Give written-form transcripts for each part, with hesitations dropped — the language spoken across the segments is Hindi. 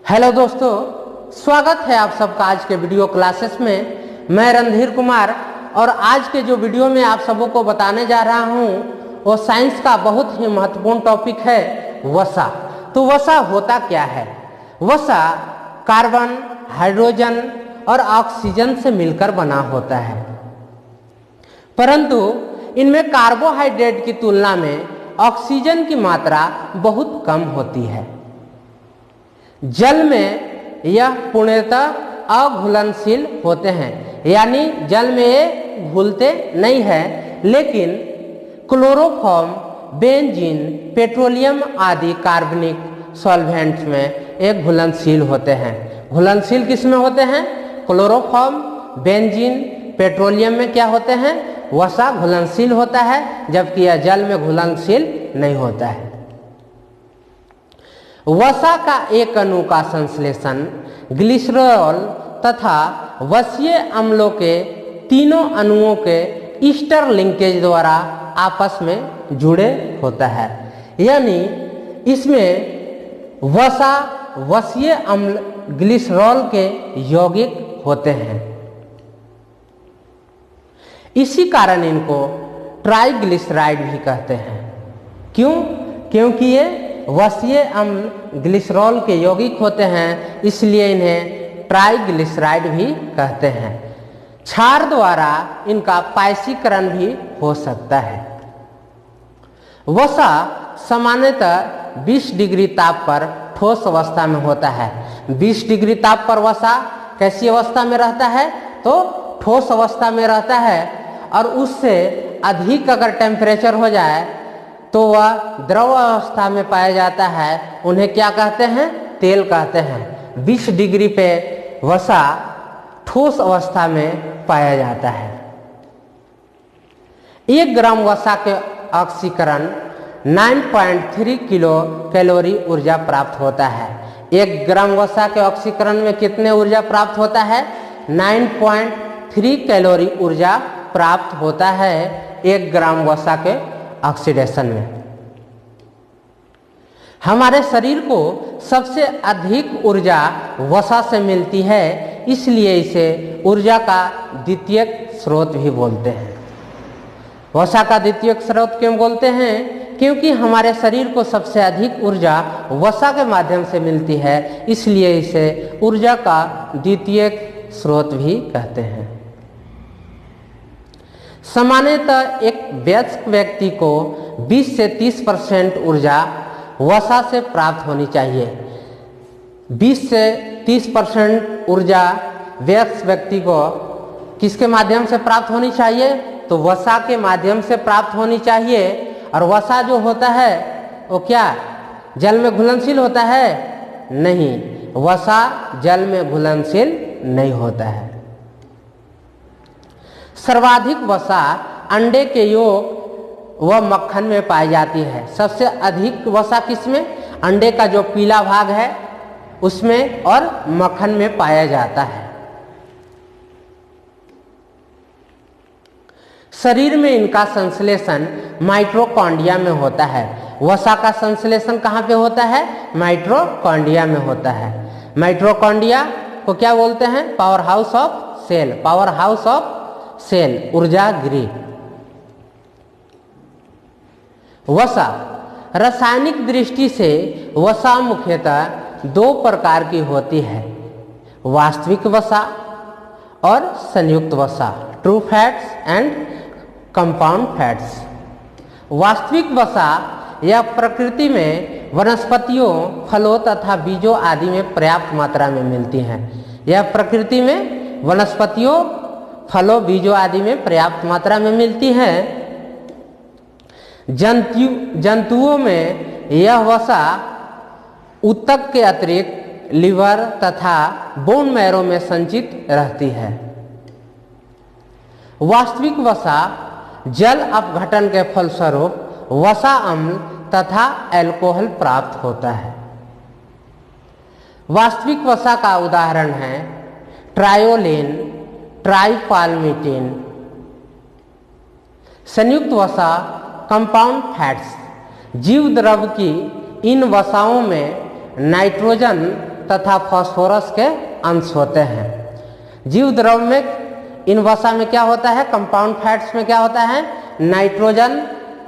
हेलो दोस्तों, स्वागत है आप सबका आज के वीडियो क्लासेस में। मैं रणधीर कुमार और आज के जो वीडियो में आप सबों को बताने जा रहा हूँ वो साइंस का बहुत ही महत्वपूर्ण टॉपिक है वसा। तो वसा होता क्या है? वसा कार्बन, हाइड्रोजन और ऑक्सीजन से मिलकर बना होता है, परंतु इनमें कार्बोहाइड्रेट की तुलना में ऑक्सीजन की मात्रा बहुत कम होती है। जल में यह पूर्णतः अघुलनशील होते हैं, यानी जल में ये घुलते नहीं हैं, लेकिन क्लोरोफॉर्म, बेंजीन, पेट्रोलियम आदि कार्बनिक सॉल्वेंट्स में एक घुलनशील होते हैं। घुलनशील किस में होते हैं? क्लोरोफॉर्म, बेंजीन, पेट्रोलियम में क्या होते हैं? वसा घुलनशील होता है, जबकि यह जल में घुलनशील नहीं होता है। वसा का एक अणु का संश्लेषण ग्लिसरॉल तथा वसीय अम्लों के तीनों अणुओं के ईस्टर लिंकेज द्वारा आपस में जुड़े होता है, यानी इसमें वसा वसीय अम्ल ग्लिसरॉल के यौगिक होते हैं। इसी कारण इनको ट्राइग्लिसराइड भी कहते हैं। क्यों? क्योंकि ये वसीय अम्ल ग्लिसरॉल के यौगिक होते हैं, इसलिए इन्हें ट्राइग्लिसराइड भी कहते हैं। क्षार द्वारा इनका पायसीकरण भी हो सकता है। वसा सामान्यतः 20 डिग्री ताप पर ठोस अवस्था में होता है। 20 डिग्री ताप पर वसा कैसी अवस्था में रहता है? तो ठोस अवस्था में रहता है, और उससे अधिक अगर टेम्परेचर हो जाए तो वह द्रव अवस्था में पाया जाता है। उन्हें क्या कहते हैं? तेल कहते हैं। 20 डिग्री पे वसा ठोस अवस्था में पाया जाता है। 1 ग्राम वसा के ऑक्सीकरण 9.3 किलो कैलोरी ऊर्जा प्राप्त होता है। 1 ग्राम वसा के ऑक्सीकरण में कितने ऊर्जा प्राप्त होता है? 9.3 कैलोरी ऊर्जा प्राप्त होता है 1 ग्राम वसा के ऑक्सीडेशन में। हमारे शरीर को सबसे अधिक ऊर्जा वसा से मिलती है, इसलिए इसे ऊर्जा का द्वितीयक स्रोत भी बोलते हैं। वसा का द्वितीयक स्रोत क्यों बोलते हैं? क्योंकि हमारे शरीर को सबसे अधिक ऊर्जा वसा के माध्यम से मिलती है, इसलिए इसे ऊर्जा का द्वितीयक स्रोत भी कहते हैं। सामान्यतः एक वयस्क व्यक्ति को 20 से 30% ऊर्जा वसा से प्राप्त होनी चाहिए। 20 से 30% ऊर्जा वयस्क व्यक्ति को किसके माध्यम से प्राप्त होनी चाहिए? तो वसा के माध्यम से प्राप्त होनी चाहिए। और वसा जो होता है वो क्या जल में घुलनशील होता है? नहीं, वसा जल में घुलनशील नहीं होता है। सर्वाधिक वसा अंडे के योग व मक्खन में पाई जाती है। सबसे अधिक वसा किसमें? अंडे का जो पीला भाग है उसमें और मक्खन में पाया जाता है। शरीर में इनका संश्लेषण माइटोकॉन्ड्रिया में होता है। वसा का संश्लेषण कहाँ पे होता है? माइटोकॉन्ड्रिया में होता है। माइटोकॉन्ड्रिया को क्या बोलते हैं? Power house of cell. Power house of cell, ऊर्जा गृह। वसा रासायनिक दृष्टि से वसा मुख्यतः 2 प्रकार की होती है, वास्तविक वसा और संयुक्त वसा, true fats and compound fats. वास्तविक वसा यह प्रकृति में वनस्पतियों, फलों तथा बीजों आदि में पर्याप्त मात्रा में मिलती है। यह प्रकृति में वनस्पतियों, फलों, बीजों आदि में पर्याप्त मात्रा में मिलती है। जंतुओं में यह वसा ऊतक के अतिरिक्त लिवर तथा बोन मैरो में संचित रहती है। वास्तविक वसा जल अपघटन के फलस्वरूप वसा अम्ल तथा अल्कोहल प्राप्त होता है। वास्तविक वसा का उदाहरण है ट्रायोलिन, ट्राइपाल्मिटिन। संयुक्त वसा कंपाउंड फैट्स। जीव द्रव की इन वसाओं में नाइट्रोजन तथा फास्फोरस के अंश होते हैं। जीव द्रव में इन वसा में क्या होता है, कंपाउंड फैट्स में क्या होता है, नाइट्रोजन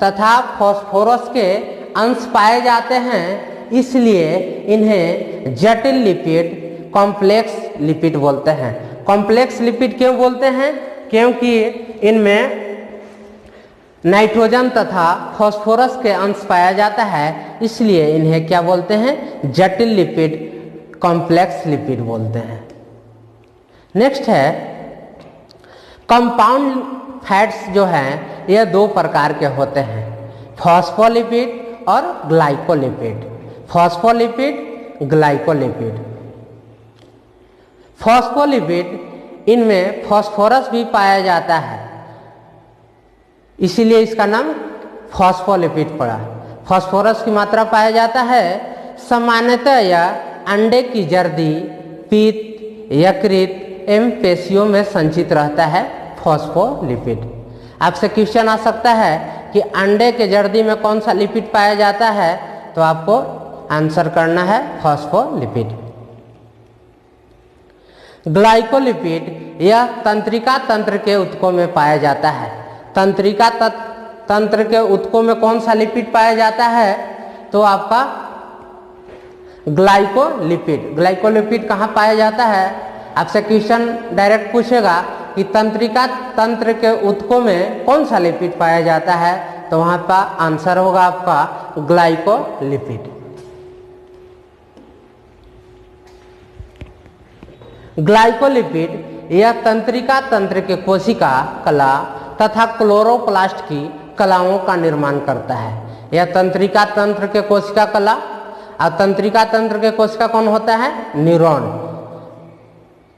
तथा फास्फोरस के अंश पाए जाते हैं, इसलिए इन्हें जटिल लिपिड, कॉम्प्लेक्स लिपिड बोलते हैं। कॉम्प्लेक्स लिपिड क्यों बोलते हैं, क्योंकि इनमें नाइट्रोजन तथा फास्फोरस के अंश पाया जाता है, इसलिए इन्हें क्या बोलते हैं, जटिल लिपिड, कॉम्प्लेक्स लिपिड बोलते हैं। नेक्स्ट है कंपाउंड फैट्स जो हैं यह दो प्रकार के होते हैं, फॉस्फोलिपिड और ग्लाइकोलिपिड। Phospholipid, glycolipid. फॉस्फोलिपिड इनमें फास्फोरस भी पाया जाता है, इसीलिए इसका नाम फॉस्फोलिपिड पड़ा। फास्फोरस की मात्रा पाया जाता है। सामान्यतः यह अंडे की जर्दी, पीत, यकृत एवं पेशियों में संचित रहता है फॉस्फोलिपिड। आपसे क्वेश्चन आ सकता है कि अंडे के जर्दी में कौन सा लिपिड पाया जाता है, तो आपको आंसर करना है फॉस्फोलिपिड। ग्लाइकोलिपिड यह तंत्रिका तंत्र के ऊतकों में पाया जाता है। तंत्रिका तंत्र के ऊतकों में कौन सा लिपिड पाया जाता है, तो आपका ग्लाइकोलिपिड। ग्लाइकोलिपिड कहाँ पाया जाता है, आपसे क्वेश्चन डायरेक्ट पूछेगा कि तंत्रिका तंत्र के ऊतकों में कौन सा लिपिड पाया जाता है, तो वहाँ का आंसर होगा आपका ग्लाइकोलिपिड। ग्लाइकोलिपिड यह तंत्रिका तंत्र के कोशिका कला तथा क्लोरोप्लास्ट की कलाओं का निर्माण करता है। यह तंत्रिका तंत्र के कोशिका कला, और तंत्रिका तंत्र के कोशिका कौन होता है, न्यूरॉन।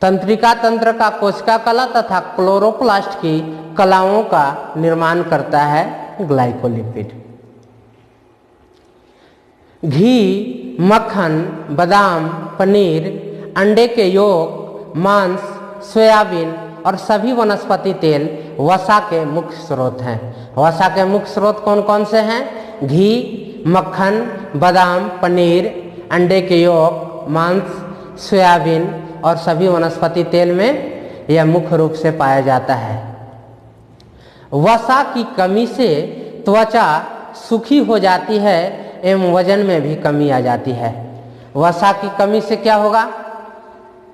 तंत्रिका तंत्र का कोशिका कला तथा क्लोरोप्लास्ट की कलाओं का निर्माण करता है ग्लाइकोलिपिड। घी, मक्खन, बादाम, पनीर, अंडे के यौक, मांस, सोयाबीन और सभी वनस्पति तेल वसा के मुख्य स्रोत हैं। वसा के मुख्य स्रोत कौन कौन से हैं, घी, मक्खन, बादाम, पनीर, अंडे के यौक, मांस, सोयाबीन और सभी वनस्पति तेल में यह मुख्य रूप से पाया जाता है। वसा की कमी से त्वचा सूखी हो जाती है एवं वजन में भी कमी आ जाती है। वसा की कमी से क्या होगा,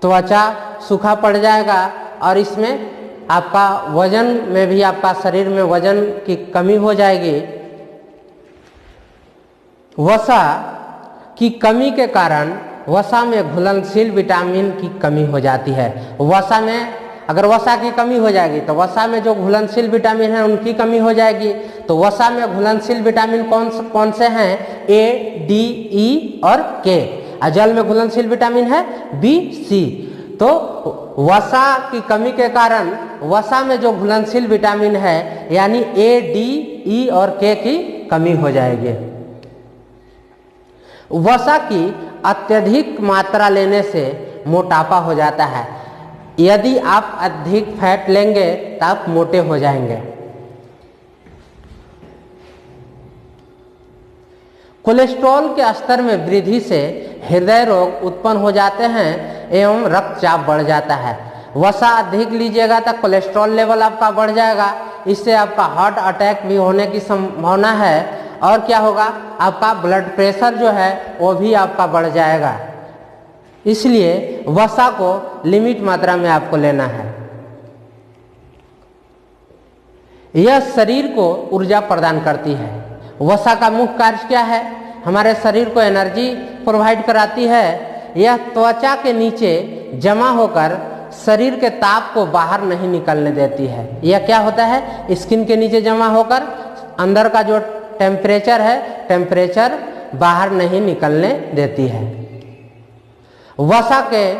त्वचा सूखा पड़ जाएगा और इसमें आपका वजन में भी, आपका शरीर में वजन की कमी हो जाएगी। वसा की कमी के कारण वसा में घुलनशील विटामिन की कमी हो जाती है। वसा में अगर वसा की कमी हो जाएगी तो वसा में जो घुलनशील विटामिन है उनकी कमी हो जाएगी। तो वसा में घुलनशील विटामिन कौन से हैं, ए, डी, ई और के। और जल में घुलनशील विटामिन है बी, सी। तो वसा की कमी के कारण वसा में जो घुलनशील विटामिन है यानी ए, डी, ई और के की कमी हो जाएगी। वसा की अत्यधिक मात्रा लेने से मोटापा हो जाता है। यदि आप अधिक फैट लेंगे तो आप मोटे हो जाएंगे। कोलेस्ट्रॉल के स्तर में वृद्धि से हृदय रोग उत्पन्न हो जाते हैं एवं रक्तचाप बढ़ जाता है। वसा अधिक लीजिएगा तो कोलेस्ट्रॉल लेवल आपका बढ़ जाएगा, इससे आपका हार्ट अटैक भी होने की संभावना है। और क्या होगा, आपका ब्लड प्रेशर जो है वो भी आपका बढ़ जाएगा। इसलिए वसा को लिमिट मात्रा में आपको लेना है। यह शरीर को ऊर्जा प्रदान करती है। वसा का मुख्य कार्य क्या है, हमारे शरीर को एनर्जी प्रोवाइड कराती है। यह त्वचा के नीचे जमा होकर शरीर के ताप को बाहर नहीं निकलने देती है। यह क्या होता है, स्किन के नीचे जमा होकर अंदर का जो टेम्परेचर है, टेम्परेचर बाहर नहीं निकलने देती है। वसा के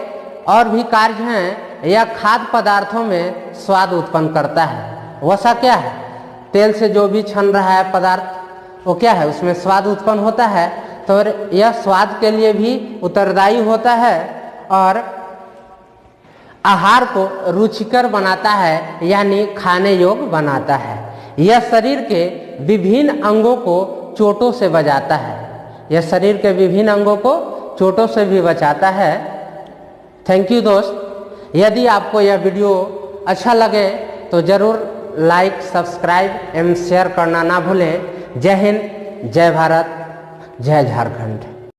और भी कार्य हैं। यह खाद्य पदार्थों में स्वाद उत्पन्न करता है। वसा क्या है, तेल से जो भी छन रहा है पदार्थ वो क्या है, उसमें स्वाद उत्पन्न होता है। तो यह स्वाद के लिए भी उत्तरदायी होता है और आहार को रुचिकर बनाता है, यानी खाने योग्य बनाता है। यह शरीर के विभिन्न अंगों को चोटों से बचाता है। यह शरीर के विभिन्न अंगों को चोटों से भी बचाता है। थैंक यू दोस्त। यदि आपको यह वीडियो अच्छा लगे तो ज़रूर लाइक, सब्सक्राइब एवं शेयर करना ना भूलें। जय हिंद, जय भारत, जय झारखंड।